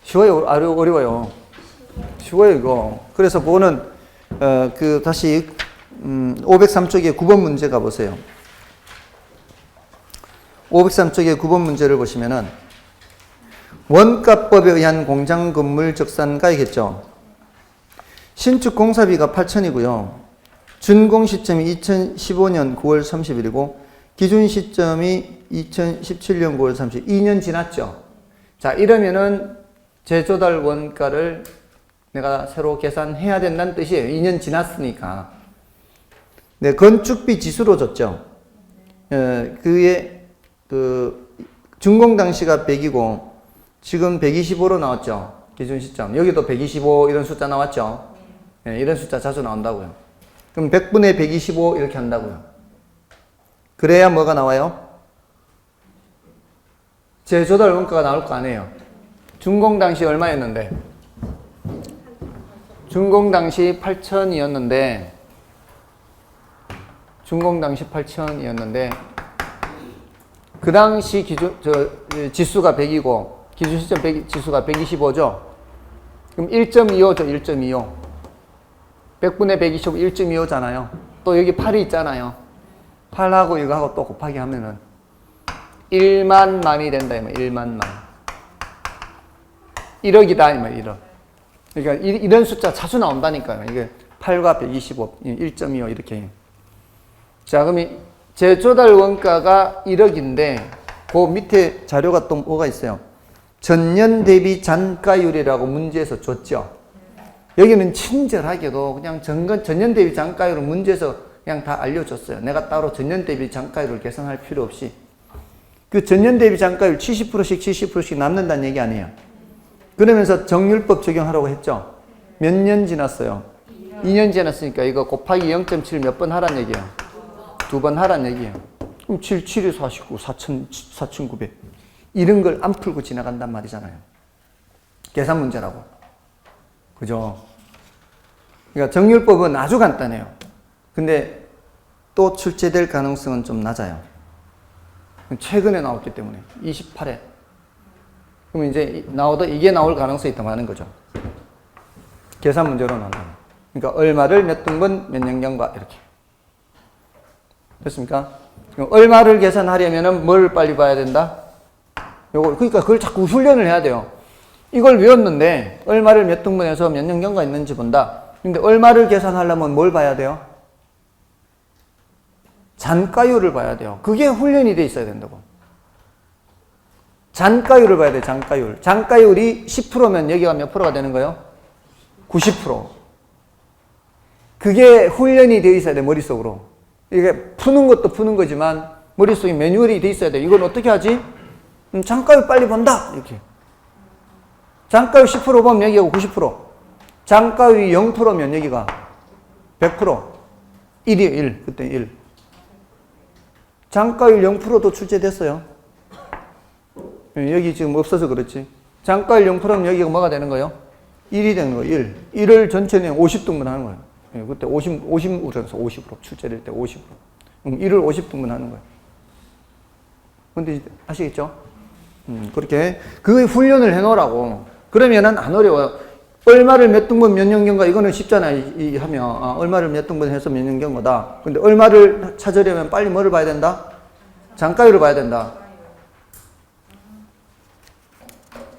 쉬워요? 어려워요? 쉬워요, 이거. 그래서 그거는, 다시, 503쪽에 9번 문제 가보세요. 503쪽에 9번 문제를 보시면은, 원가법에 의한 공장 건물 적산가액이겠죠. 신축 공사비가 8,000이고요. 준공 시점이 2015년 9월 30일이고, 기준 시점이 2017년 9월 30일, 2년 지났죠. 자, 이러면은 제조달 원가를 내가 새로 계산해야 된다는 뜻이에요. 2년 지났으니까. 네, 건축비 지수로 줬죠. 그의 준공 당시가 100이고 지금 125로 나왔죠. 기준 시점. 여기도 125 이런 숫자 나왔죠. 네, 이런 숫자 자주 나온다고요. 그럼 100분의 125 이렇게 한다고요. 그래야 뭐가 나와요? 제조달 원가가 나올 거 아니에요. 준공 당시 얼마였는데? 준공 당시 8,000이었는데 준공 당시 8,000이었는데 그 당시 지수가 100이고 기준 시점 지수가 125죠. 그럼 1.25죠. 1.25. 100분의 125 1.25잖아요. 또 여기 8이 있잖아요. 8하고 이거하고 또 곱하기 하면은 1만 만이 된다. 1만 만. 1억이다. 1억. 그러니까 이런 숫자 자주 나온다니까요. 이게 8과 125, 1.25 이렇게. 자, 그럼 재조달 원가가 1억인데 그 밑에 자료가 또 뭐가 있어요? 전년 대비 잔가율이라고 문제에서 줬죠. 여기는 친절하게도 그냥 전년 대비 잔가율을 문제에서 그냥 다 알려줬어요. 내가 따로 전년 대비 잔가율을 계산할 필요 없이. 그 전년 대비 잔가율 70%씩 남는다는 얘기 아니에요. 그러면서 정률법 적용하라고 했죠. 몇 년 지났어요? 2년 지났으니까 이거 곱하기 0.7 몇 번 하란 얘기예요? 2번 하란 얘기예요. 그럼 7, 7이 49, 4,900. 이런 걸 안 풀고 지나간단 말이잖아요. 계산 문제라고. 그죠? 그러니까 정률법은 아주 간단해요. 근데 또 출제될 가능성은 좀 낮아요. 최근에 나왔기 때문에. 28회. 그럼 이제 이게 나올 가능성이 더 많은 거죠. 계산 문제로 나온다. 그러니까 얼마를 몇 등분 몇 년경과 이렇게. 됐습니까? 얼마를 계산하려면은 뭘 빨리 봐야 된다? 그러니까 그걸 자꾸 훈련을 해야 돼요. 이걸 외웠는데 얼마를 몇 등분해서 몇 년경과 있는지 본다. 근데 얼마를 계산하려면 뭘 봐야 돼요? 잔가율을 봐야 돼요. 그게 훈련이 돼 있어야 된다고. 잔가율을 봐야 돼요. 잔가율. 잔가율이 10%면 여기가 몇 프로가 되는 거예요? 90%. 그게 훈련이 되어 있어야 돼, 머릿속으로. 이게 푸는 것도 푸는 거지만 머릿속에 매뉴얼이 되어 있어야 돼. 이건 어떻게 하지? 잔가율 빨리 본다. 이렇게. 잔가율 10% 보면 여기가 90%. 잔가율이 0%면 여기가 100%. 1이에요, 1. 그때 1. 잔가율 0%도 출제됐어요. 여기 지금 없어서 그렇지. 잔가율 0%면 여기가 뭐가 되는 거예요? 1이 되는 거예요, 1. 1을 전체는 50등분 하는 거예요. 그때 50으로 해서 50으로 출제될 때 50으로. 1을 50등분 하는 거예요. 근데 아시겠죠? 그렇게 그 훈련을 해 놓으라고. 그러면은 안 어려워요. 얼마를 몇 등분 몇 년경과 이거는 쉽잖아요. 하면 얼마를 몇 등분 해서 몇 년경과다. 근데 얼마를 찾으려면 빨리 뭐를 봐야 된다? 잔가율을 봐야 된다.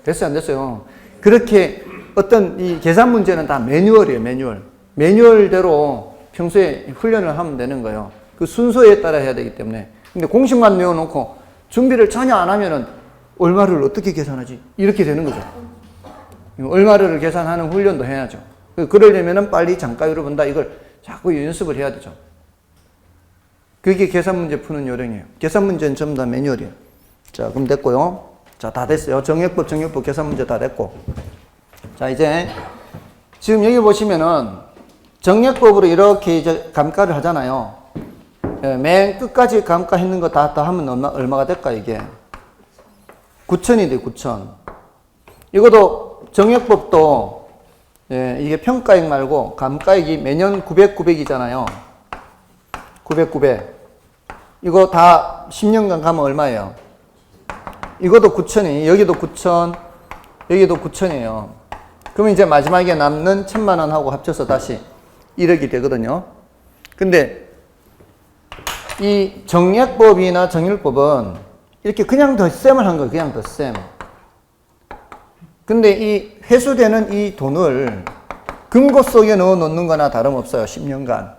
됐어요, 안 됐어요? 그렇게 어떤 이 계산 문제는 다 매뉴얼이에요, 매뉴얼. 매뉴얼대로 평소에 훈련을 하면 되는 거예요. 그 순서에 따라 해야 되기 때문에. 근데 공식만 외워놓고 준비를 전혀 안 하면은 얼마를 어떻게 계산하지? 이렇게 되는 거죠. 얼마를 계산하는 훈련도 해야죠. 그러려면은 빨리 잔가율을 본다. 이걸 자꾸 연습을 해야 되죠. 그게 계산 문제 푸는 요령이에요. 계산 문제는 전부 다 매뉴얼이에요. 자, 그럼 됐고요. 자, 다 됐어요. 정액법, 계산 문제 다 됐고. 자, 이제 지금 여기 보시면은 정액법으로 이렇게 이제 감가를 하잖아요. 맨 끝까지 감가했는 거 다 하면 얼마가 될까, 이게? 9,000이 돼, 9,000. 이것도 정액법도 이게 평가액 말고 감가액이 매년 900이잖아요. 900. 이거 다 10년간 가면 얼마예요? 이것도 9,000이, 여기도 9,000, 여기도 9,000이에요. 그러면 이제 마지막에 남는 1,000만 원하고 합쳐서 다시 1억이 되거든요. 근데 이 정액법이나 정률법은 이렇게 그냥 덧셈을 한 거예요. 그냥 덧셈. 근데 이 회수되는 이 돈을 금고 속에 넣어 놓는 거나 다름없어요. 10년간.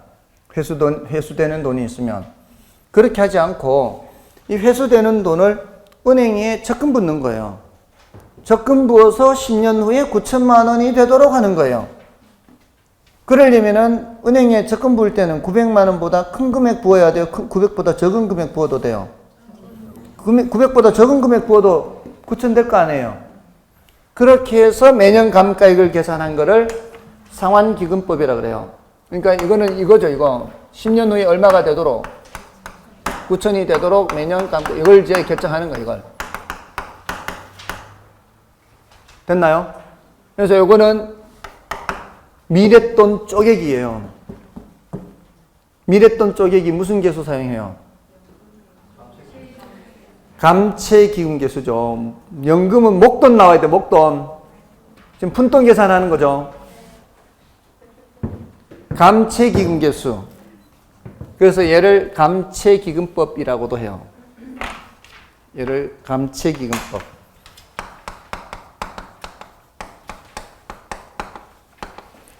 회수되는 돈이 있으면. 그렇게 하지 않고 이 회수되는 돈을 은행에 적금 붓는 거예요. 적금 부어서 10년 후에 9,000만 원이 되도록 하는 거예요. 그러려면은 은행에 적금 부을 때는 900만 원보다 큰 금액 부어야 돼요. 900보다 적은 금액 부어도 돼요. 900보다 적은 금액 부어도 9,000 될 거 아니에요. 그렇게 해서 매년 감가액을 계산한 거를 상환기금법이라 그래요. 그러니까 이거는 이거죠, 이거. 10년 후에 얼마가 되도록 9,000이 되도록 매년 감가, 이걸 이제 결정하는 거예요, 이걸. 됐나요? 그래서 이거는 미랫돈 쪼개기예요. 미랫돈 쪼개기 무슨 계수 사용해요? 감채기금 계수죠. 연금은 목돈 나와야 돼, 목돈. 지금 푼돈 계산하는 거죠. 감채기금 계수. 그래서 얘를 감채기금법이라고도 해요. 얘를 감채기금법.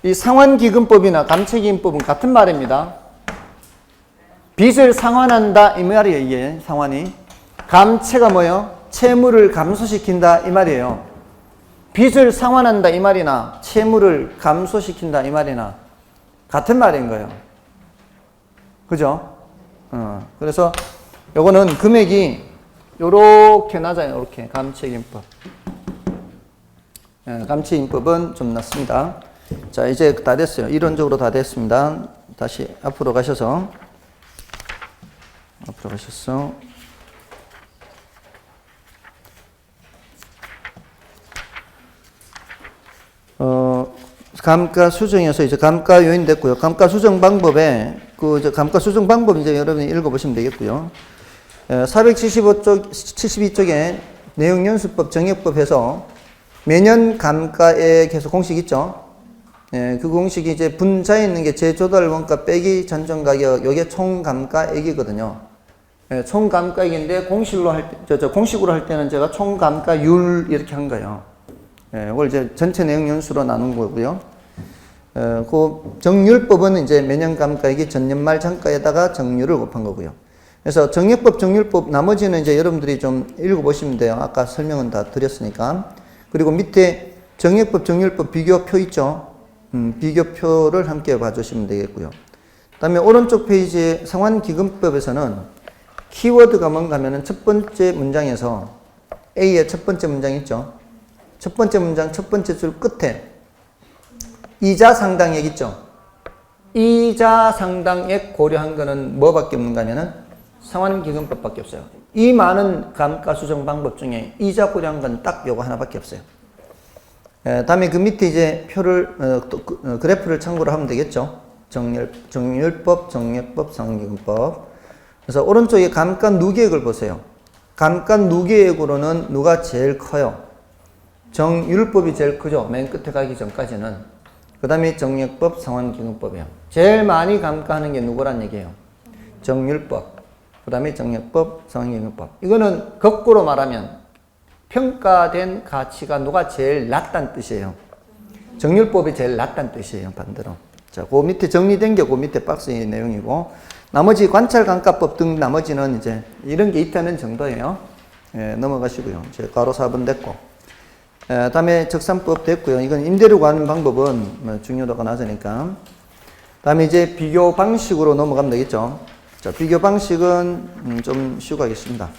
이 상환기금법이나 감채기금법은 같은 말입니다. 빚을 상환한다 이 말이에요. 이게 상환이. 감채가 뭐예요? 채무를 감소시킨다 이 말이에요. 빚을 상환한다 이 말이나 채무를 감소시킨다 이 말이나 같은 말인 거예요. 그죠? 그래서 요거는 금액이 요렇게 낮아요. 요렇게 감채기금법. 감채기금법은 좀 낮습니다. 자, 이제 다 됐어요. 이론적으로 다 됐습니다. 다시 앞으로 가셔서 감가수정에서 이제 감가 요인 됐고요. 감가수정 방법에 감가수정 방법 이제 여러분이 읽어보시면 되겠고요. 475쪽 72쪽에 내용연수법 정액법에서 매년 감가액에서 공식 있죠. 그 공식이 이제 분자에 있는 게 재조달 원가 빼기 전종 가격, 요게 총 감가액이거든요. 총 감가액인데 공식으로 할 때는 제가 총 감가율 이렇게 한 거예요. 이걸 이제 전체 내용 연수로 나눈 거고요. 그 정률법은 이제 매년 감가액이 전년 말 정가에다가 정률을 곱한 거고요. 그래서 정액법, 정률법 나머지는 이제 여러분들이 좀 읽어보시면 돼요. 아까 설명은 다 드렸으니까. 그리고 밑에 정액법, 정률법 비교표 있죠. 비교표를 함께 봐주시면 되겠고요. 그 다음에 오른쪽 페이지에 상환기금법에서는 키워드가 뭔가 하면은 첫 번째 문장에서 A의 첫 번째 문장 있죠. 첫 번째 문장 첫 번째 줄 끝에 이자 상당액 있죠. 이자 상당액 고려한 거는 뭐밖에 없는가 하면은 상환기금법밖에 없어요. 이 많은 감가수정 방법 중에 이자 고려한 건 딱 요거 하나밖에 없어요. 다음에 그 밑에 이제 표를 그래프를 참고로 하면 되겠죠. 정률법, 정액법, 상환기금법. 그래서 오른쪽에 감가 누계액을 보세요. 감가 누계액으로는 누가 제일 커요? 정율법이 제일 크죠. 맨 끝에 가기 전까지는. 그 다음에 정액법, 상환기금법이에요. 제일 많이 감가하는 게 누구란 얘기예요? 정율법. 그 다음에 정액법, 상환기금법. 이거는 거꾸로 말하면 평가된 가치가 누가 제일 낮다는 뜻이에요. 정률법이 제일 낮다는 뜻이에요. 반대로. 자, 그 밑에 정리된 게 그 밑에 박스의 내용이고 나머지 관찰감가법 등 나머지는 이제 이런 게 있다는 정도예요. 넘어가시고요. 이제 가로 4번 됐고. 다음에 적산법 됐고요. 이건 임대료 구하는 방법은 중요도가 낮으니까. 다음에 이제 비교 방식으로 넘어가면 되겠죠. 자, 비교 방식은 좀 쉬고 하겠습니다.